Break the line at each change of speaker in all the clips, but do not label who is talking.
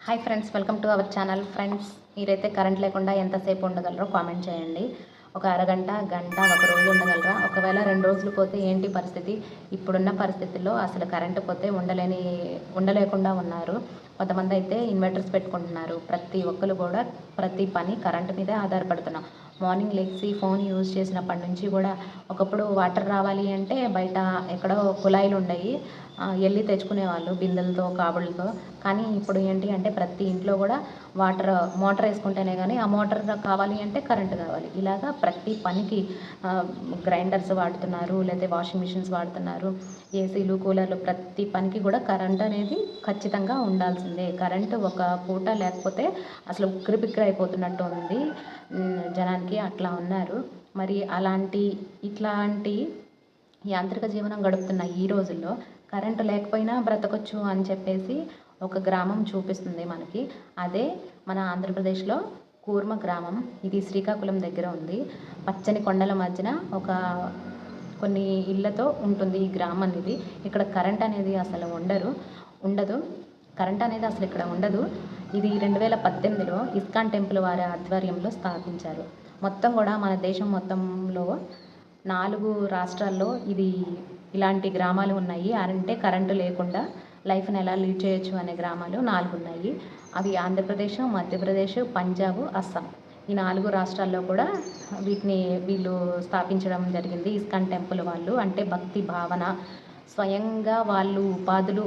Hi friends, welcome to our channel. Friends, మీరైతే current లేకుండా ఎంతసేపు ఉండగలరో కామెంట్ చేయండి. ఒక అరగంట, గంట, ఒక రోజు ఉండగలరా? ఒకవేళ 2 రోజులు పోతే ఏంటి పరిస్థితి? ఇప్పుడున్న పరిస్థితుల్లో అసలు కరెంటు పోతే ఉండలేకుండా ఉన్నారు. కొంతమంది అయితే ఇన్వర్టర్స్ పెట్టుకుంటున్నారు. ప్రతి ఒక్కరు కూడా ప్రతి పని కరెంటు మీదే ఆధారపడుతున్నాం. మార్నింగ్ లెగ్సి ఫోన్ యూజ్ చేసినప్పటి నుంచి కూడా ఒకప్పుడు వాటర్ రావాలి అంటే బయట ఎక్కడో కుళాయిలు ఉండయి, వెళ్ళి తెచ్చుకునేవాళ్ళు బిందెలతో, కాబుళ్ళతో. కానీ ఇప్పుడు ఏంటి అంటే ప్రతి ఇంట్లో కూడా మోటార్ వేసుకుంటేనే కానీ ఆ మోటార్ కావాలి అంటే కరెంటు కావాలి. ఇలాగా ప్రతి పనికి గ్రైండర్స్ వాడుతున్నారు, లేకపోతే వాషింగ్ మిషన్స్ వాడుతున్నారు, ఏసీలు, కూలర్లు, ప్రతి పనికి కూడా కరెంట్ అనేది ఖచ్చితంగా ఉండాల్సిందే. కరెంటు ఒక పూట లేకపోతే అసలు ఉక్కిరిబిక్కిరి అయిపోతున్నట్టు ఉంది జనానికి. అట్లా ఉన్నారు. మరి ఇట్లాంటి యాంత్రిక జీవనం గడుపుతున్న ఈ రోజుల్లో కరెంటు లేకపోయినా బ్రతకొచ్చు అని చెప్పేసి ఒక గ్రామం చూపిస్తుంది మనకి. అదే మన ఆంధ్రప్రదేశ్లో కూర్మ గ్రామం. ఇది శ్రీకాకుళం దగ్గర ఉంది. పచ్చని కొండల మధ్యన కొన్ని ఇళ్లతో ఉంటుంది ఈ గ్రామం అనేది. ఇక్కడ కరెంట్ అనేది అసలు ఉండదు. కరెంట్ అనేది అసలు ఇక్కడ ఉండదు. ఇది 2018లో ఇస్కాన్ టెంపుల్ వారి ఆధ్వర్యంలో స్థాపించారు. మొత్తం కూడా మన దేశం మొత్తంలో 4 రాష్ట్రాల్లో ఇలాంటి గ్రామాలు ఉన్నాయి. అంటే కరెంటు లేకుండా లైఫ్ని ఎలా లీడ్ చేయొచ్చు అనే గ్రామాలు 4 ఉన్నాయి. అవి ఆంధ్రప్రదేశ్, మధ్యప్రదేశ్, పంజాబ్, అస్సాం. ఈ 4 రాష్ట్రాల్లో కూడా వీళ్ళు స్థాపించడం జరిగింది. ఇస్కాన్ టెంపుల్ వాళ్ళు. అంటే భక్తి భావన, స్వయంగా వాళ్ళు ఉపాధులు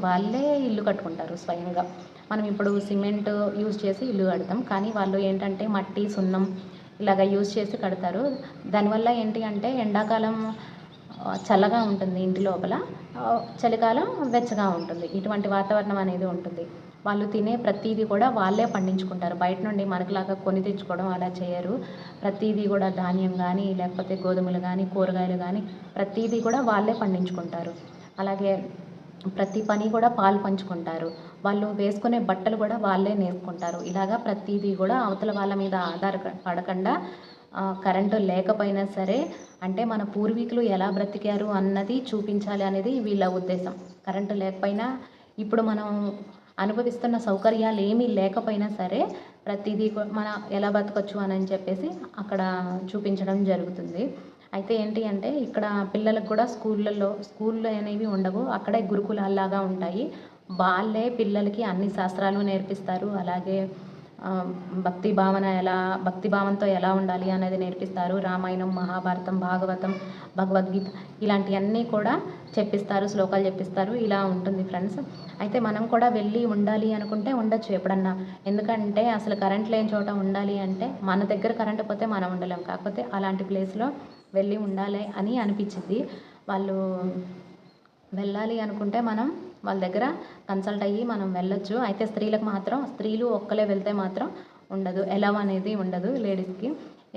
వాళ్ళే ఇల్లు కట్టుకుంటారు స్వయంగా. మనం ఇప్పుడు సిమెంట్ యూజ్ చేసి ఇల్లు కడతాం, కానీ వాళ్ళు ఏంటంటే మట్టి, సున్నం ఇలాగ యూజ్ చేసి కడతారు. దానివల్ల ఏంటి అంటే ఎండాకాలం చల్లగా ఉంటుంది ఇంటి లోపల, చలికాలం వెచ్చగా ఉంటుంది. ఇటువంటి వాతావరణం అనేది ఉంటుంది. వాళ్ళు తినే ప్రతిదీ కూడా వాళ్ళే పండించుకుంటారు. బయట నుండి మనకులాగా కొని తెచ్చుకోవడం అలా చేయరు. ప్రతిదీ కూడా ధాన్యం కానీ, లేకపోతే గోధుమలు కానీ, కూరగాయలు కానీ ప్రతిదీ కూడా వాళ్ళే పండించుకుంటారు. అలాగే ప్రతి పని కూడా పాలు పంచుకుంటారు. వాళ్ళు వేసుకునే బట్టలు కూడా వాళ్ళే నేర్చుకుంటారు. ఇలాగా ప్రతిదీ కూడా అవతల వాళ్ళ మీద ఆధారపడకుండా కరెంటు లేకపోయినా సరే, అంటే మన పూర్వీకులు ఎలా బ్రతికారు అన్నది చూపించాలి అనేది వీళ్ళ ఉద్దేశం. కరెంటు లేకపోయినా ఇప్పుడు మనం అనుభవిస్తున్న సౌకర్యాలు ఏమీ లేకపోయినా సరే ప్రతిదీ మనం ఎలా బతకొచ్చు అని చెప్పేసి అక్కడ చూపించడం జరుగుతుంది. అయితే ఏంటి అంటే ఇక్కడ పిల్లలకు కూడా స్కూళ్ళు అనేవి ఉండవు. అక్కడే గురుకులాల్లాగా ఉంటాయి. వాళ్ళే పిల్లలకి అన్ని శాస్త్రాలు నేర్పిస్తారు. అలాగే భక్తి భావంతో ఎలా ఉండాలి అనేది నేర్పిస్తారు. రామాయణం, మహాభారతం, భాగవతం, భగవద్గీత ఇలాంటివన్నీ కూడా చెప్పిస్తారు. శ్లోకాలు చెప్పిస్తారు. ఇలా ఉంటుంది ఫ్రెండ్స్. అయితే మనం కూడా వెళ్ళి ఉండాలి అనుకుంటే ఉండొచ్చు ఎప్పుడన్నా. ఎందుకంటే అసలు కరెంట్ లేని చోట ఉండాలి అంటే మన దగ్గర కరెంట్ పోతే మనం ఉండలేం. కాకపోతే అలాంటి ప్లేస్లో వెళ్ళి ఉండాలి అని అనిపించింది. వాళ్ళు వెళ్ళాలి అనుకుంటే మనం వాళ్ళ దగ్గర కన్సల్ట్ అయ్యి మనం వెళ్ళొచ్చు. అయితే స్త్రీలు ఒక్కలే వెళ్తే మాత్రం ఉండదు, ఎలవ్ అనేది ఉండదు లేడీస్కి.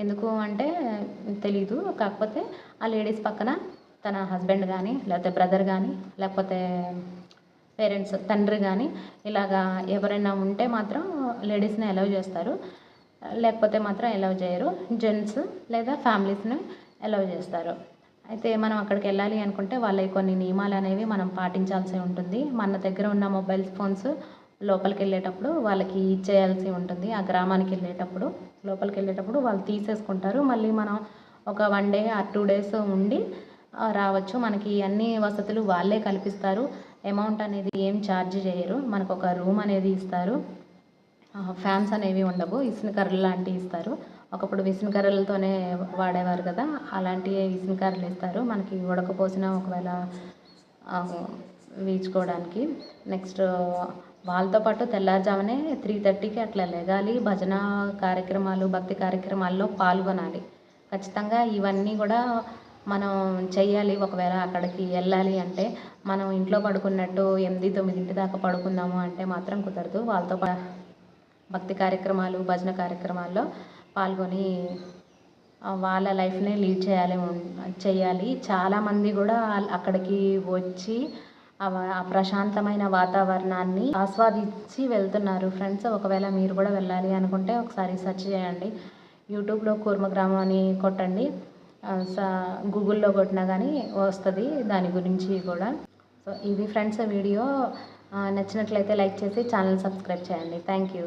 ఎందుకు అంటే తెలీదు. కాకపోతే ఆ లేడీస్ పక్కన తన హస్బెండ్ కానీ, లేకపోతే బ్రదర్ కానీ, లేకపోతే పేరెంట్స్, తండ్రి కానీ ఇలాగా ఎవరైనా ఉంటే మాత్రం లేడీస్ని ఎలవ్ చేస్తారు. లేకపోతే మాత్రం ఎలవ్ చేయరు. జెంట్స్ లేదా ఫ్యామిలీస్ని ఎలవ్ చేస్తారు. అయితే మనం అక్కడికి వెళ్ళాలి అనుకుంటే వాళ్ళవి కొన్ని నియమాలు అనేవి మనం పాటించాల్సి ఉంటుంది. మన దగ్గర ఉన్న మొబైల్ ఫోన్స్ లోపలికి వెళ్ళేటప్పుడు వాళ్ళకి ఇచ్చేయాల్సి ఉంటుంది. ఆ గ్రామానికి లోపలికి వెళ్ళేటప్పుడు వాళ్ళు తీసేసుకుంటారు. మళ్ళీ మనం ఒక 1 డే ఆర్ 2 డేస్ ఉండి రావచ్చు. మనకి అన్ని వసతులు వాళ్ళే కల్పిస్తారు. అమౌంట్ అనేది ఏం ఛార్జ్ చేయరు. మనకు ఒక రూమ్ అనేది ఇస్తారు. ఫ్యాన్స్ అనేవి ఉండవు. ఇసుకర్రలు లాంటివి ఇస్తారు. ఒకప్పుడు విసనకర్రలతోనే వాడేవారు కదా, అలాంటి విసనకర్రలు ఇస్తారు మనకి ఉడకపోసిన ఒకవేళ వీచుకోవడానికి. నెక్స్ట్ వాళ్ళతో పాటు తెల్లారుజామునే 3:30కి అట్లా లెగాలి. భజన కార్యక్రమాలు, భక్తి కార్యక్రమాల్లో పాల్గొనాలి. ఖచ్చితంగా ఇవన్నీ కూడా మనం చెయ్యాలి. ఒకవేళ అక్కడికి వెళ్ళాలి అంటే మనం ఇంట్లో పడుకున్నట్టు 8-9 దాకా పడుకుందాము అంటే మాత్రం కుదరదు. వాళ్ళతో భక్తి కార్యక్రమాలు, భజన కార్యక్రమాల్లో పాల్గొని వాళ్ళ లైఫ్ని లీడ్ చేయాలి. చాలామంది కూడా అక్కడికి వచ్చి ఆ ప్రశాంతమైన వాతావరణాన్ని ఆస్వాదించి వెళ్తున్నారు ఫ్రెండ్స్. ఒకవేళ మీరు కూడా వెళ్ళాలి అనుకుంటే ఒకసారి సెర్చ్ చేయండి. యూట్యూబ్లో కూర్మ గ్రామం అని కొట్టండి, గూగుల్లో కొట్టినా కానీ వస్తుంది దాని గురించి కూడా. సో ఇది ఫ్రెండ్స్ వీడియో. నచ్చినట్లయితే లైక్ చేసి ఛానల్ సబ్స్క్రైబ్ చేయండి. Thank you.